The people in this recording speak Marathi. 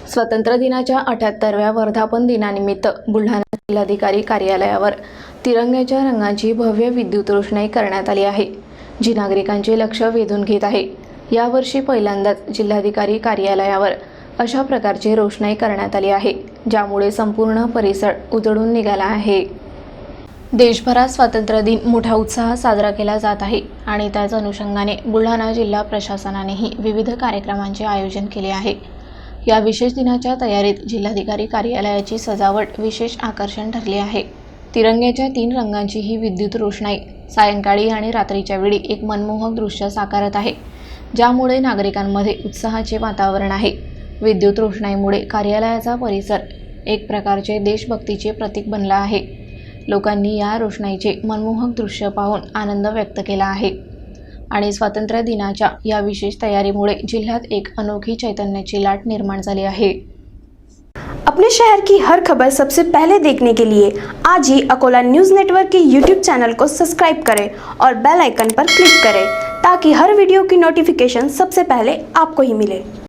स्वातंत्र्य दिनाच्या 78व्या वर्धापन दिनानिमित्त बुलढाणा जिल्हाधिकारी कार्यालयावर तिरंग्याच्या रंगाची भव्य विद्युत रोषणाई करण्यात आली आहे, जी नागरिकांचे लक्ष वेधून घेत आहे। यावर्षी पहिल्यांदाच जिल्हाधिकारी कार्यालयावर अशा प्रकारची रोषणाई करण्यात आली आहे, ज्यामुळे संपूर्ण परिसर उजळून निघाला आहे। देशभरात स्वातंत्र्य दिन मोठ्या उत्साहात साजरा केला जात आहे आणि त्याच अनुषंगाने बुलढाणा जिल्हा प्रशासनानेही विविध कार्यक्रमांचे आयोजन केले आहे। या विशेष दिनाच्या तयारीत जिल्हाधिकारी कार्यालयाची सजावट विशेष आकर्षण ठरली आहे। तिरंग्याच्या 3 रंगांची ही विद्युत रोषणाई सायंकाळी आणि रात्रीच्या वेळी एक मनमोहक दृश्य साकारत आहे, ज्यामुळे नागरिकांमध्ये उत्साहाचे वातावरण आहे। विद्युत रोषणाईमुळे कार्यालयाचा परिसर एक प्रकारचे देशभक्तीचे प्रतीक बनला आहे। लोकांनी या रोषणाईचे मनमोहक दृश्य पाहून आनंद व्यक्त केला आहे आणि स्वातंत्र्य दिनाच्या या विशेष तयारीमुळे जिल्ह्यात एक अनोखी चैतन्याची लाट निर्माण झाली आहे। अपने शहर की हर खबर सबसे पहले देखने के लिए आज ही अकोला न्यूज़ नेटवर्क के YouTube चैनल को सब्सक्राइब करें और बेल आइकन पर क्लिक करें, ताकि हर वीडियो की नोटिफिकेशन सबसे पहले आपको ही मिले।